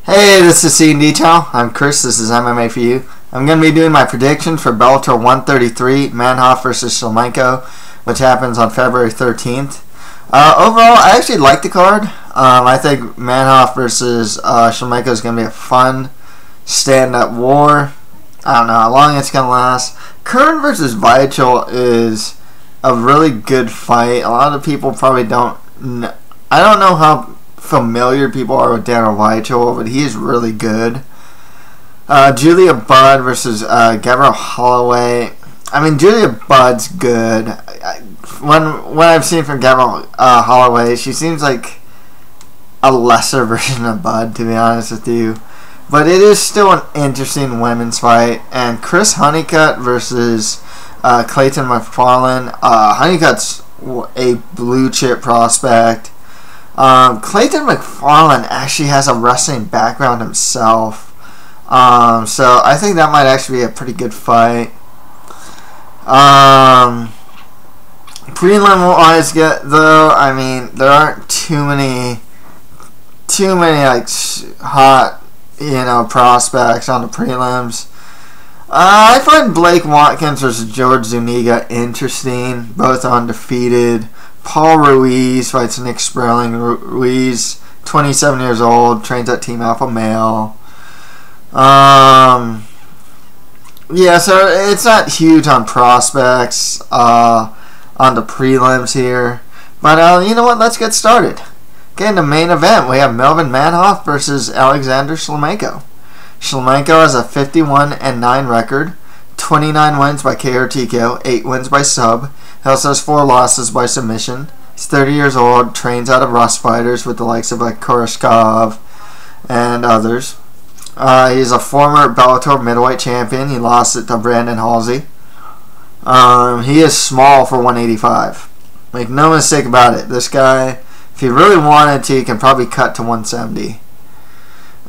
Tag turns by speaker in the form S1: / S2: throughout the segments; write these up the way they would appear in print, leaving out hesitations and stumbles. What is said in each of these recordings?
S1: Hey, this is C in Detail. I'm Chris. This is MMA for you. I'm going to be doing my prediction for Bellator 133, Manhoef versus Shlemenko, which happens on February 13th. Overall, I actually like the card. I think Manhoef versus Shlemenko is going to be a fun stand-up war. I don't know how long it's going to last. Curran versus Weichel is a really good fight. A lot of people probably don't know. I don't know how familiar people are with Daniel Weichel, but he is really good. Julia Budd versus Gabrielle Holloway. I mean, Julia Budd's good. When I've seen from Gabrielle Holloway, she seems like a lesser version of Budd, to be honest with you. But it is still an interesting women's fight. And Chris Honeycutt versus Clayton MacFarlane. Honeycutt's a blue chip prospect. Clayton MacFarlane actually has a wrestling background himself. So I think that might actually be a pretty good fight. Prelim wise, though, I mean, there aren't too many like hot, prospects on the prelims. I find Blake Watkins versus George Zuniga interesting. Both undefeated. Paul Ruiz fights Nick Sperling. Ruiz, 27 years old, trains at Team Alpha Male. Yeah, so it's not huge on prospects on the prelims here. But you know what? Let's get started. Okay, in the main event, we have Melvin Manhoef versus Alexander Shlemenko. Shlemenko has a 51-9 record, 29 wins by KO or TKO, 8 wins by sub. He also has 4 losses by submission. He's 30 years old, trains out of Rust Fighters with the likes of like Kurashkov and others. He's a former Bellator middleweight champion. He lost it to Brandon Halsey. He is small for 185. Make no mistake about it. This guy, if he really wanted to, he can probably cut to 170.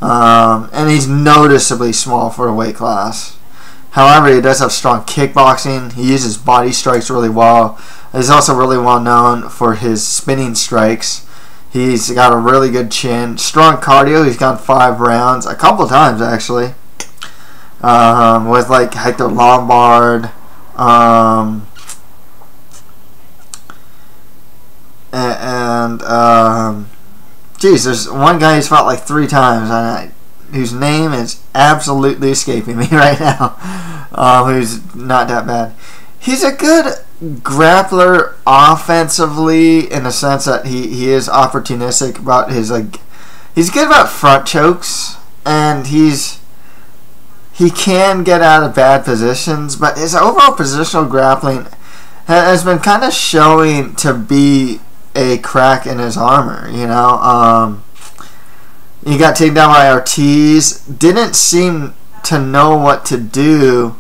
S1: And he's noticeably small for a weight class. However, he does have strong kickboxing. He uses body strikes really well. He's also really well known for his spinning strikes. He's got a really good chin. Strong cardio. He's gone 5 rounds. A couple of times, actually. With, like, Hector Lombard. Geez, there's one guy who's fought, like, 3 times. Whose name is absolutely escaping me right now, who's not that bad. He's a good grappler offensively in the sense that he is opportunistic about his, like, he's good about front chokes, and he can get out of bad positions, but his overall positional grappling has been kind of showing to be a crack in his armor, He got taken down by Ortiz, didn't seem to know what to do,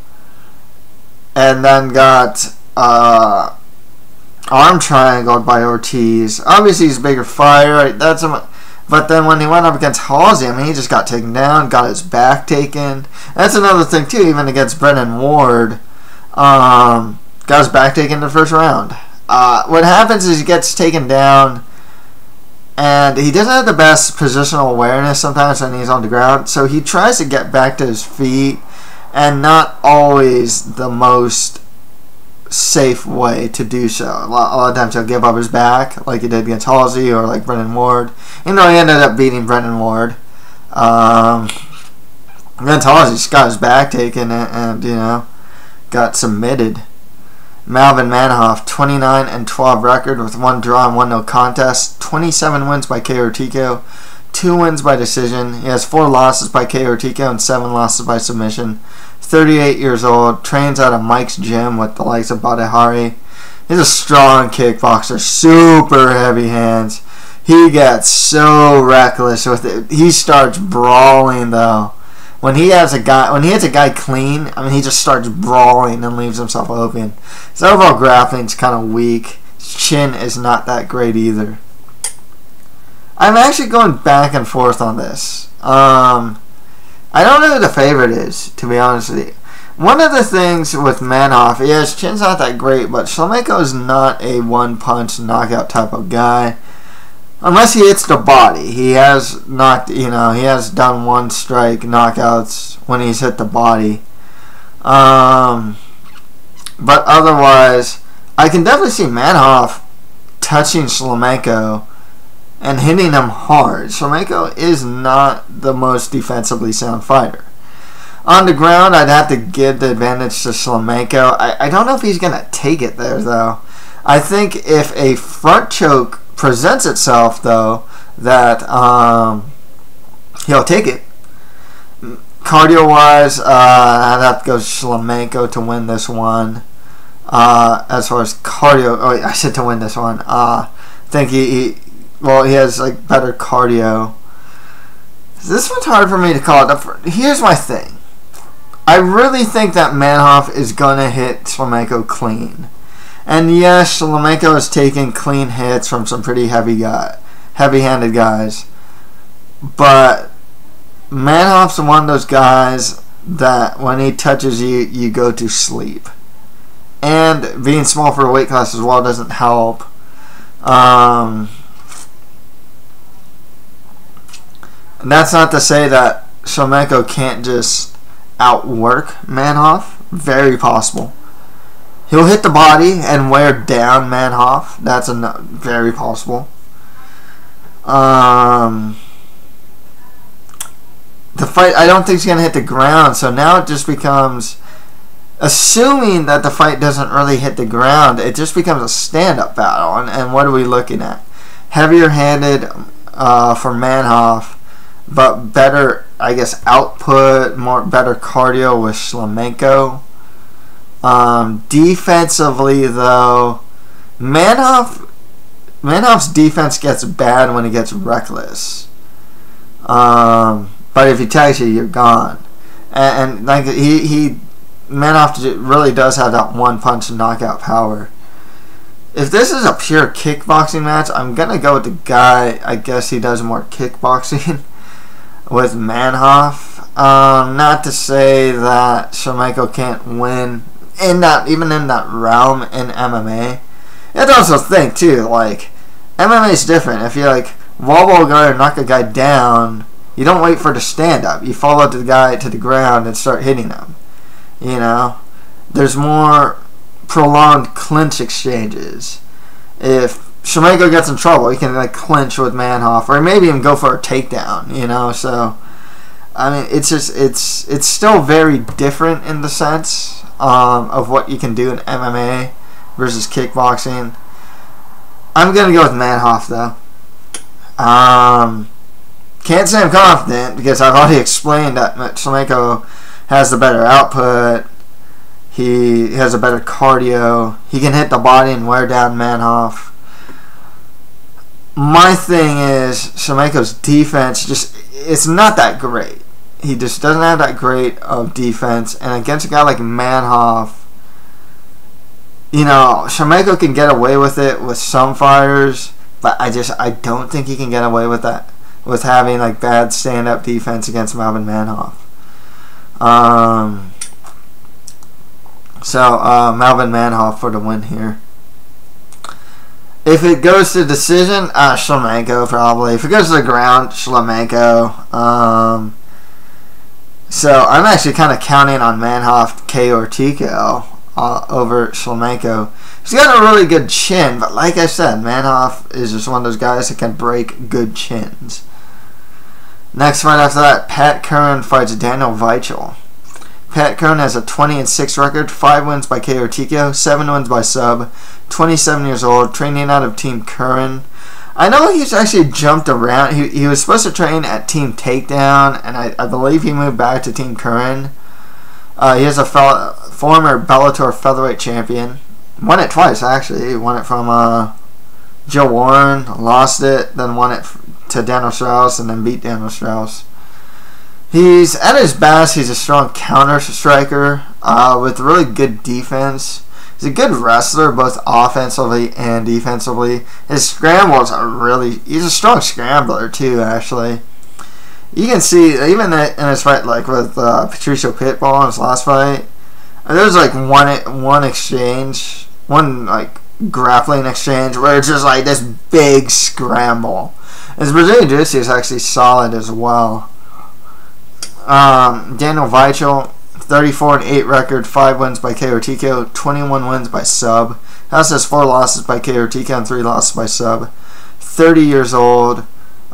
S1: and then got arm triangled by Ortiz. Obviously, he's a bigger fighter. But then when he went up against Halsey, I mean, he just got taken down, got his back taken. That's another thing, too, even against Brennan Ward. Got his back taken in the first round. What happens is he gets taken down, and he doesn't have the best positional awareness sometimes when he's on the ground, so he tries to get back to his feet, and not always the most safe way to do so. A lot of times he'll give up his back, like he did against Halsey or like Brennan Ward. He ended up beating Brennan Ward. Against Halsey, he got his back taken and got submitted. Melvin Manhoef, 29-12 record with 1 draw and 1 no contest. 27 wins by KO or TKO, 2 wins by decision. He has 4 losses by KO or TKO and 7 losses by submission. 38 years old, trains out of Mike's gym with the likes of Badahari. He's a strong kickboxer, super heavy hands. He gets so reckless with it. He starts brawling though. When he hits a guy clean, I mean, he just starts brawling and leaves himself open. His overall grappling's kind of weak. His chin is not that great either. I'm actually going back and forth on this. I don't know who the favorite is, to be honest with you. One of the things with Manhoef, his chin's not that great, but Shlemenko is not a one-punch knockout type of guy. unless he hits the body. He has knocked, he has done one strike knockouts when he's hit the body. But otherwise, I can definitely see Manhoef touching Shlemenko and hitting him hard. Shlemenko is not the most defensively sound fighter. On the ground, I'd have to give the advantage to Shlemenko. I don't know if he's going to take it there, though. I think if a front choke presents itself, though, that he'll take it. Cardio-wise, I'd have to go Shlemenko to win this one. As far as cardio, I said to win this one. I think he has like better cardio. This one's hard for me to call it. Here's my thing. I really think that Manhoef is gonna hit Shlemenko clean. And yes, Shlemenko has taken clean hits from some pretty heavy-handed guys. But Manhoef's one of those guys that when he touches you, you go to sleep. And being small for a weight class as well doesn't help. And that's not to say that Shlemenko can't just outwork Manhoef. Very possible. He'll hit the body and wear down Manhoef. That's very possible. The fight, I don't think he's going to hit the ground. So now it just becomes, assuming that the fight doesn't really hit the ground, it just becomes a stand-up battle. And what are we looking at? Heavier-handed for Manhoef, but better, I guess, output, better cardio with Shlemenko. Defensively, though, Manhoef's defense gets bad when he gets reckless. But if he tags you, you're gone. And like Manhoef really does have that one punch knockout power. If this is a pure kickboxing match, I'm gonna go with the guy. I guess he does more kickboxing with Manhoef. Not to say that Shlemenko can't win even in that realm in MMA. You have to also think too, like MMA is different. If you like wobble a guy or knock a guy down, you don't wait for the stand up. You follow the guy to the ground and start hitting him. There's more prolonged clinch exchanges. If Shlemenko gets in trouble, he can like clinch with Manhoef, or maybe even go for a takedown. So I mean, it's still very different in the sense of what you can do in MMA versus kickboxing. I'm gonna go with Manhoef though. Can't say I'm confident because I've already explained that Shlemenko has the better output. He has a better cardio. He can hit the body and wear down Manhoef. My thing is Shlemenko's defense it's not that great. He just doesn't have that great of defense, and against a guy like Manhoef, Shlemenko can get away with it with some fighters, but I don't think he can get away with that with having like bad stand-up defense against Melvin Manhoef. Melvin Manhoef for the win here. If it goes to decision, Shlemenko probably. If it goes to the ground, Shlemenko. So I'm actually kind of counting on Manhoef KO or TKO over Shlemenko. He's got a really good chin, but like I said, Manhoef is just one of those guys that can break good chins. Next fight after that, Pat Curran fights Daniel Weichel. Pat Curran has a 20-6 record, 5 wins by KO or TKO, 7 wins by sub, 27 years old, training out of Team Curran. I know he's actually jumped around. He was supposed to train at Team Takedown, and I believe he moved back to Team Curran. He is a former Bellator featherweight champion. Won it twice, actually. He won it from Joe Warren, lost it, then won it to Daniel Strauss, and then beat Daniel Strauss. He's at his best. He's a strong counter striker with really good defense. He's a good wrestler, both offensively and defensively. His scrambles are he's a strong scrambler too, actually. You can see, even in his fight like with Patricio Pitbull in his last fight, there was like one exchange, one like grappling exchange where it's just like this big scramble. His Brazilian Jiu-Jitsu is actually solid as well. Daniel Weichel, 34-8 record, 5 wins by KO TKO, 21 wins by sub. House has 4 losses by KO TKO and 3 losses by sub. 30 years old,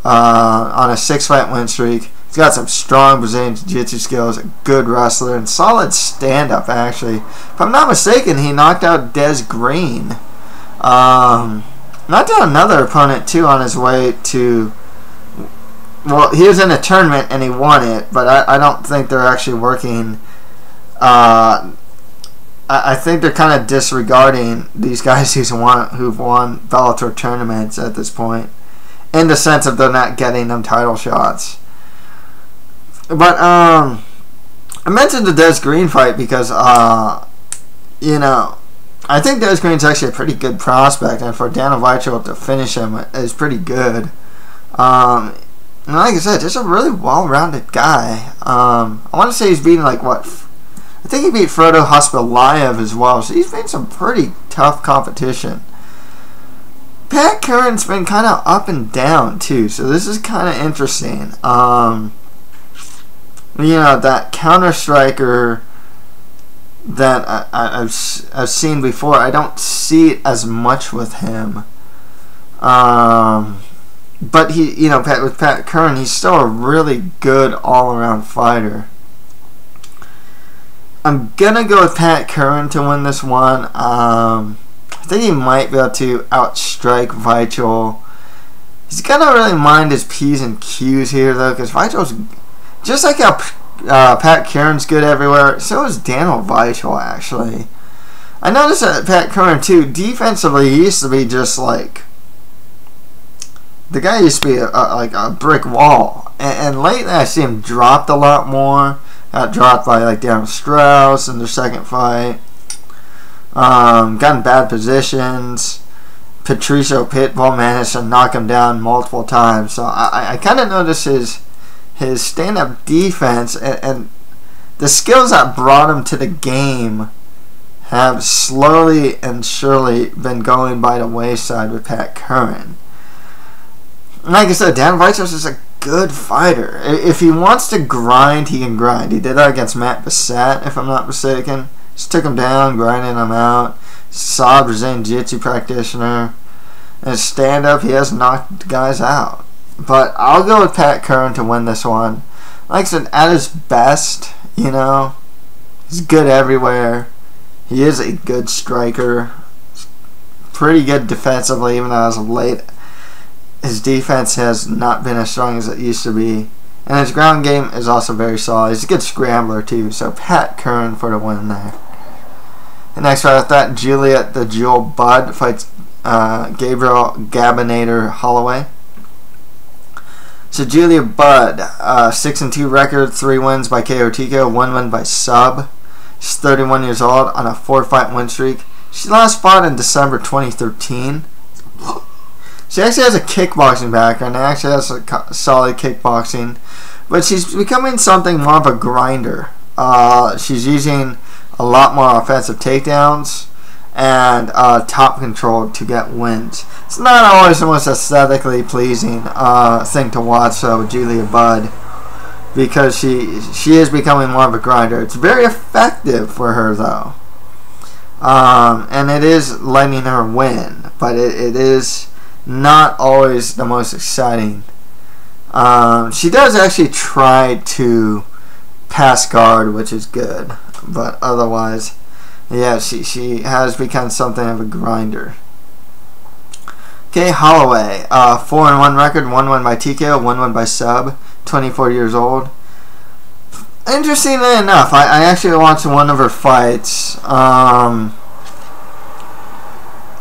S1: on a 6-fight win streak. He's got some strong Brazilian Jiu-Jitsu skills, a good wrestler, and solid stand-up, actually. If I'm not mistaken, he knocked out Des Green. Knocked out another opponent, too, on his way to... Well, he was in a tournament, and he won it, but I don't think they're actually working... I think they're kind of disregarding these guys who've won Bellator tournaments at this point, in the sense of they're not getting them title shots. But I mentioned the Des Green fight because you know, I think Des Green's actually a pretty good prospect, and for Daniel Weichel to finish him is pretty good. And like I said, just a really well-rounded guy. I want to say he's beaten like what? I think he beat Frodo Hospolayev as well, so he's been some pretty tough competition. Pat Curran's been kind of up and down too, so this is kind of interesting. You know, that counter striker that I've seen before, I don't see it as much with him. But he, you know, with Pat Curran, he's still a really good all-around fighter. I'm gonna go with Pat Curran to win this one. I think he might be able to outstrike Weichel. He's gonna really mind his P's and Q's here, though, because Weichel's just like how Pat Curran's good everywhere. So is Daniel Weichel, actually. I noticed that Pat Curran too, defensively, he used to be just like the guy used to be like a brick wall, and lately I see him dropped a lot more. Got dropped by like Darren Strauss in their second fight. Got in bad positions. Patricio Pitbull managed to knock him down multiple times. So I kind of noticed his stand-up defense and the skills that brought him to the game have slowly and surely been going by the wayside with Pat Curran. Like I said, Dan Weichel is a good fighter. If he wants to grind, he can grind. He did that against Matt Bassett, if I'm not mistaken. Just took him down, grinding him out. Solid Brazilian Jiu-Jitsu practitioner. And his stand-up, he has knocked guys out. But I'll go with Pat Curran to win this one. Like I said, at his best, you know, he's good everywhere. He is a good striker. Pretty good defensively, even though as of late his defense has not been as strong as it used to be. And his ground game is also very solid. He's a good scrambler too. So Pat Curran for the win there. And next right after that, Juliet the Jewel Bud fights Gabrielle Gabinator Holloway. So Julia Budd, 6-2 record, 3 wins by KO TKO, 1 win by sub. She's 31 years old on a 4-fight win streak. She last fought in December 2013. She actually has a kickboxing background and actually has a solid kickboxing, but she's becoming something more of a grinder. She's using a lot more offensive takedowns and top control to get wins. It's not always the most aesthetically pleasing thing to watch, though, Julia Budd, because she is becoming more of a grinder. It's very effective for her, though, and it is letting her win, but it is not always the most exciting. She does actually try to pass guard, which is good, but otherwise, yeah, she has become something of a grinder. Okay, Holloway, 4-1 record, 1 win by TKO, 1 win by sub, 24 years old. Interestingly enough, I actually watched one of her fights.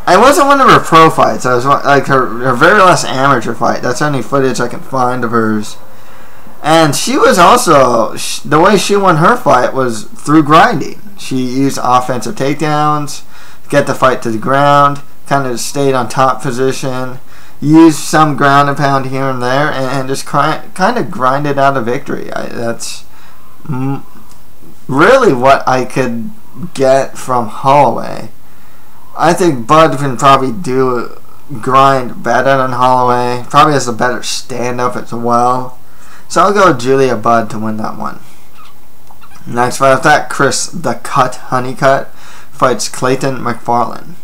S1: I wasn't one of her pro fights. I was like her very last amateur fight. That's the only footage I can find of hers. And she was also, the way she won her fight was through grinding. She used offensive takedowns, get the fight to the ground, kind of stayed on top position, used some ground and pound here and there, and just kind of grinded out a victory. That's really what I could get from Holloway. I think Bud can probably do grind better than Holloway. Probably has a better stand-up as well. So I'll go with Julia Budd to win that one. Next fight after that, Chris the Cut Honeycutt fights Clayton MacFarlane.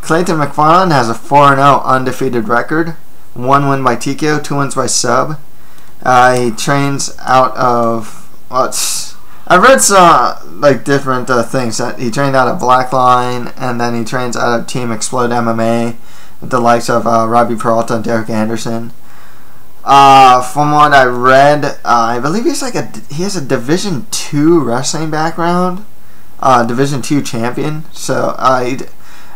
S1: Clayton MacFarlane has a 4-0 undefeated record. 1 win by TKO, 2 wins by sub. He trains out of... I've read some different things. That he trained out of Blackline, and then he trains out of Team Explode MMA with the likes of Robbie Peralta and Derek Anderson. From what I read, I believe he has a Division II wrestling background, Division II champion. So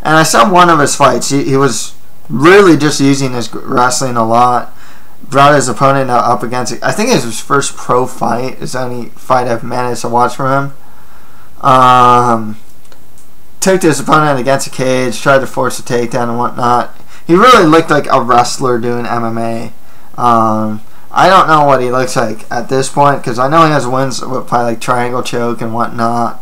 S1: and I saw one of his fights. He was really just using his wrestling a lot. Brought his opponent up against it. I think it was his first pro fight. It's the only fight I've managed to watch from him. Took his opponent against a cage, tried to force a takedown and whatnot. He really looked like a wrestler doing MMA. I don't know what he looks like at this point because I know he has wins with probably like triangle choke and whatnot.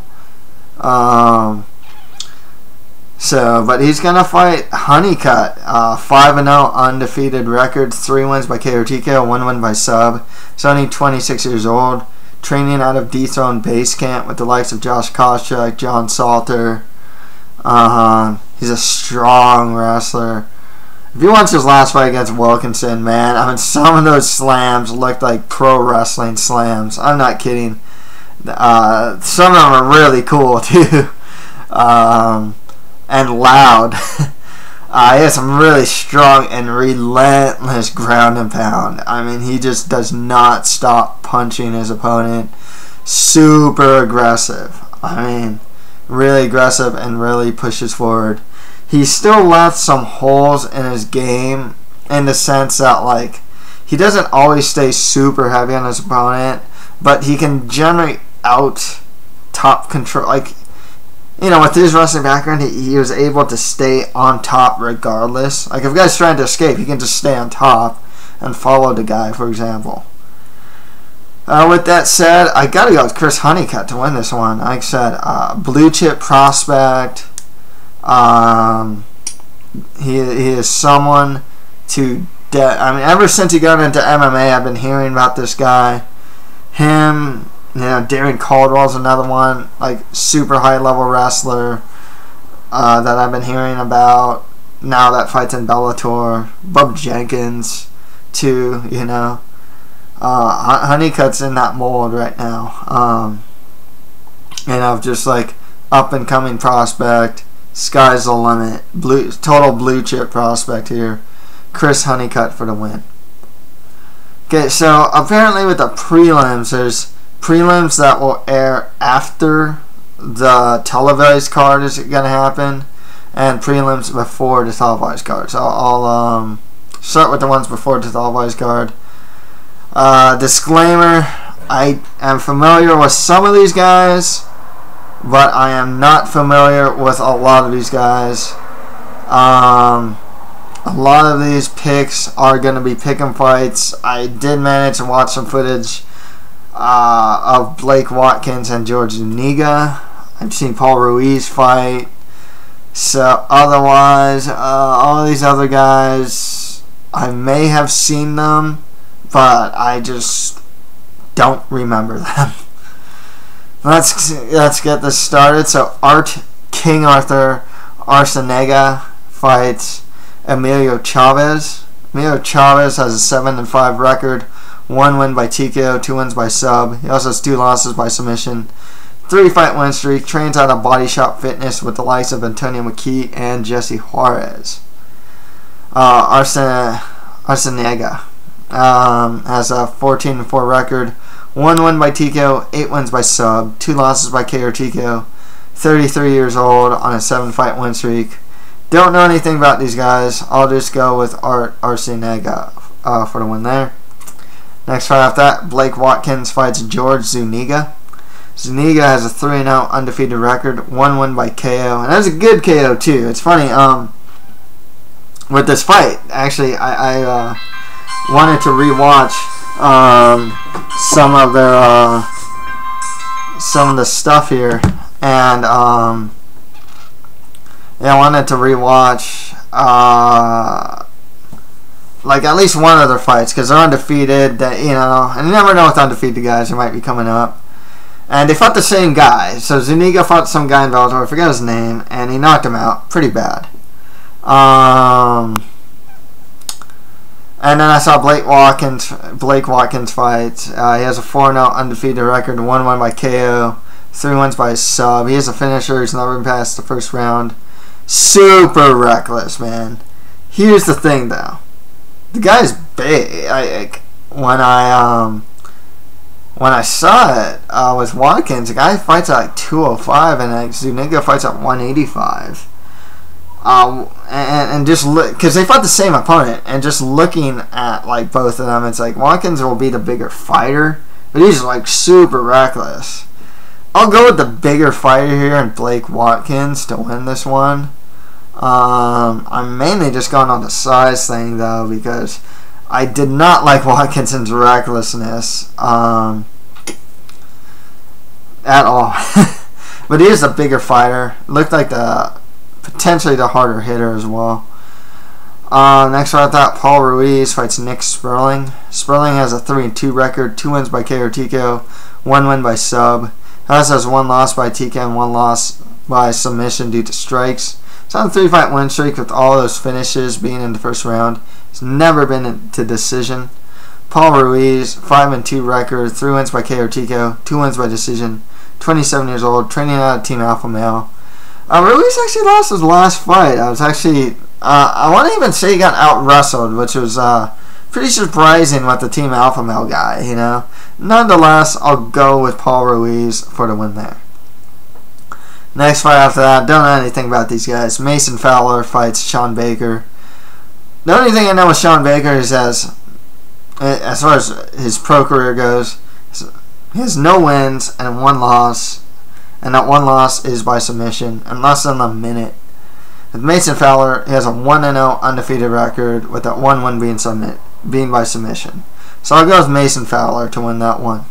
S1: But he's gonna fight Honeycutt, 5-0 undefeated record, 3 wins by KO TKO, 1 win by sub. He's only 26 years old, training out of Dethrone Base Camp with the likes of Josh Koscheck, John Salter. He's a strong wrestler. If you watch his last fight against Wilkinson, man, I mean, some of those slams looked like pro wrestling slams. I'm not kidding. Some of them are really cool too. And loud. He has some really strong and relentless ground and pound. I mean, he just does not stop punching his opponent. Super aggressive. I mean, really aggressive and really pushes forward. He still left some holes in his game in the sense that, he doesn't always stay super heavy on his opponent, but he can generate out top control. With his wrestling background, he was able to stay on top regardless. If a guy's trying to escape, he can just stay on top and follow the guy, for example. With that said, I gotta go with Chris Honeycutt to win this one. Like I said, blue chip prospect. He is someone to... ever since he got into MMA, I've been hearing about this guy. Him... Darren Caldwell's another one, super high level wrestler that I've been hearing about now that fights in Bellator. Bub Jenkins, too, Honeycutt's in that mold right now. Just up and coming prospect, sky's the limit, total blue chip prospect here. Chris Honeycutt for the win. Okay, so apparently with the prelims, there's prelims that will air after the televised card is going to happen, and prelims before the televised card. So I'll start with the ones before the televised card. Disclaimer, I am familiar with some of these guys, but I am not familiar with a lot of these guys. A lot of these picks are going to be pick'em fights. I did manage to watch some footage of Blake Watkins and George Zuniga. I've seen Paul Ruiz fight. So otherwise, all these other guys, I may have seen them, but I just don't remember them. Let's get this started. So King Arthur Arciniega fights Emilio Chavez. Emilio Chavez has a 7-5 record. 1 win by TKO, 2 wins by sub. He also has 2 losses by submission. 3-fight win streak. Trains out of Body Shop Fitness with the likes of Antonio McKee and Jesse Juarez. Arciniega has a 14-4 record. 1 win by TKO, 8 wins by sub. 2 losses by KO or TKO. 33 years old on a 7-fight win streak. Don't know anything about these guys. I'll just go with Arciniega for the win there. Next fight after that, Blake Watkins fights George Zuniga. Zuniga has a 3-0 undefeated record, 1 win by KO, and that was a good KO too. It's funny, with this fight, actually, I wanted to rewatch some of the stuff here, and Yeah, I wanted to rewatch like at least one of their fights because they're undefeated. That, you know, and you never know with undefeated guys who might be coming up. And they fought the same guy. So Zuniga fought some guy in Bellator, I forget his name, and he knocked him out pretty bad. And then I saw Blake Watkins fight. He has a 4-0 undefeated record, 1-1 by KO, 3 wins by sub. He is a finisher. He's never been past the first round. Super reckless, man. Here's the thing, though. The guy's big. When I saw it with Watkins, the guy fights at like 205, and like Zuniga fights at 185. And just look, because they fought the same opponent, and just looking at like both of them, it's like Watkins will be the bigger fighter, but he's like super reckless. I'll go with the bigger fighter here and Blake Watkins to win this one. I'm mainly just going on the size thing though, because I did not like Watkinson's recklessness at all. But he is a bigger fighter. Looked like potentially the harder hitter as well. Next fight, I thought Paul Ruiz fights Nick Sperling. Sperling has a 3-2 record, 2 wins by KO or TKO, 1 win by sub. Elias has 1 loss by TKO and 1 loss by submission due to strikes. He's on a 3-fight win streak with all those finishes being in the first round. He's never been into decision. Paul Ruiz, 5-2 record, 3 wins by KO or TKO, 2 wins by decision. 27 years old, training out of Team Alpha Male. Ruiz actually lost his last fight. I want to even say he got out-wrestled, which was pretty surprising with the Team Alpha Male guy, you know. Nonetheless, I'll go with Paul Ruiz for the win there. Next fight after that, don't know anything about these guys. Mason Fowler fights Sean Baker. The only thing I know with Sean Baker is as far as his pro career goes, he has no wins and 1 loss. And that 1 loss is by submission in less than a minute. With Mason Fowler, he has a 1-0 undefeated record, with that 1 win being by submission. So I'll go with Mason Fowler to win that one.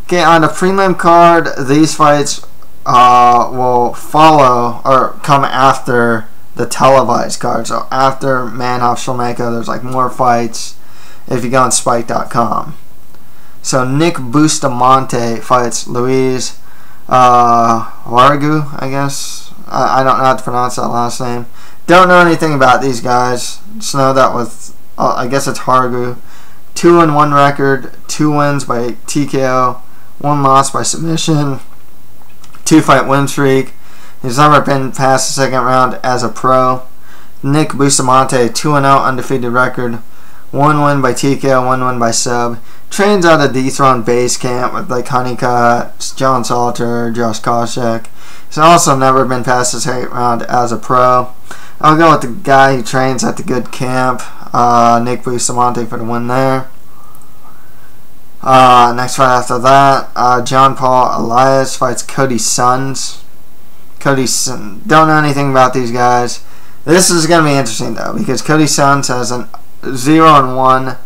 S1: Okay, on the prelim card, these fights will follow or come after the televised card. So after Manhoef, Shlemenko, there's like more fights if you go on Spike.com. So Nick Bustamante fights Luis Jauregui, I guess. I don't know how to pronounce that last name. Don't know anything about these guys. Just know that with, I guess it's Jauregui. 2-1 record, 2 wins by TKO, 1 loss by submission, 2-fight win streak. He's never been past the second round as a pro. Nick Bustamante, 2-0 undefeated record, 1 win by TKO, 1 win by sub. Trains out of Dethrone base camp with like Honeycutt, John Salter, Josh Koscheck. He's also never been past the second round as a pro. I'll go with the guy who trains at the good camp, Nick Bustamante, for the win there. Next fight after that, John Paul Elias fights Cody Sons. Don't know anything about these guys. This is going to be interesting though, because Cody Sons has a 0-1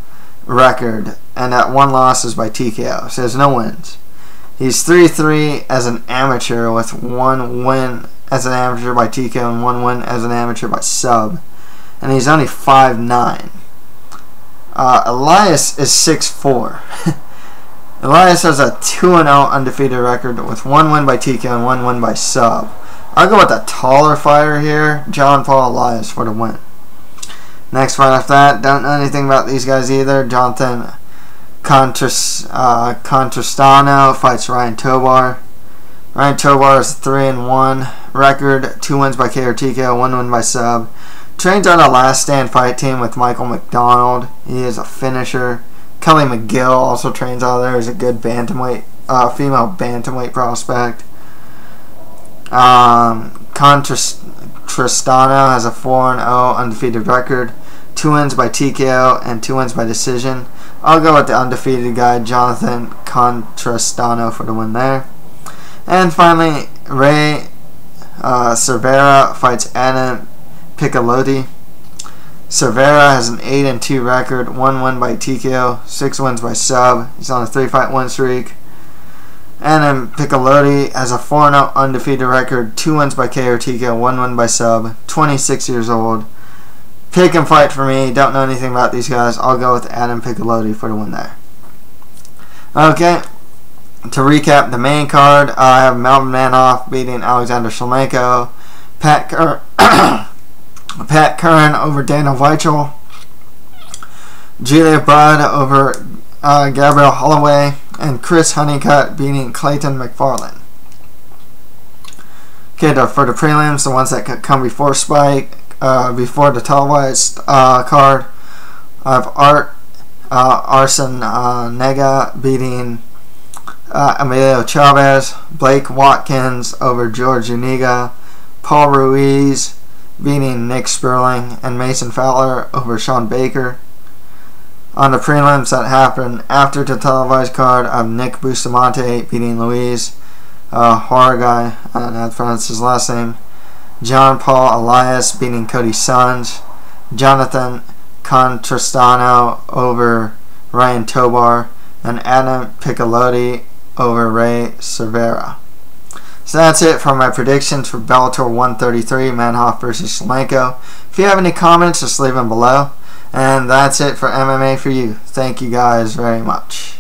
S1: record, and that 1 loss is by TKO, so there's no wins. He's 3-3 as an amateur, with 1 win as an amateur by TKO and 1 win as an amateur by sub, and he's only 5'9". Elias is 6'4". Elias has a 2-0 undefeated record with 1 win by TKO and 1 win by sub. I'll go with the taller fighter here, John Paul Elias, for the win. Next fight after that, don't know anything about these guys either. Jonathan Contrestano fights Ryan Tobar. Ryan Tobar has a 3-1 record, 2 wins by KO or TKO, 1 win by sub. Trains on a last stand fight team with Michael McDonald. He is a finisher. Kelly McGill also trains out there. He's a good bantamweight, female bantamweight prospect. Contrestano has a 4-0 undefeated record, 2 wins by TKO and 2 wins by decision. I'll go with the undefeated guy, Jonathan Contrestano, for the win there. And finally, Cervera fights Adam Piccolloti. Cervera has an 8-2 record, 1 win by TKO, 6 wins by sub. He's on a 3-fight win streak. Adam Piccolloti has a 4-0 undefeated record, 2 wins by KO or TKO, 1 win by sub, 26 years old. Pick and fight for me. Don't know anything about these guys. I'll go with Adam Piccolloti for the win there. Okay, to recap the main card, I have Melvin Manhoef beating Alexander Shlemenko, Pat Curran over Daniel Weichel, Julia Budd over Gabrielle Holloway, and Chris Honeycutt beating Clayton MacFarlane. Okay, for the prelims, the ones that come before Spike, before the televised card, I have Arciniega beating Emilio Chavez, Blake Watkins over Zuniga, Paul Ruiz beating Nick Sperling, and Mason Fowler over Sean Baker. On the prelims that happened after the televised card, I have Nick Bustamante beating Luis Jauregui, I don't know how to pronounce his last name, John Paul Elias beating Cody Sons, Jonathan Contrestano over Ryan Tobar, and Adam Piccolloti over Ray Cervera. So that's it for my predictions for Bellator 133, Manhoef versus Shlemenko. If you have any comments, just leave them below. And that's it for MMA for you. Thank you guys very much.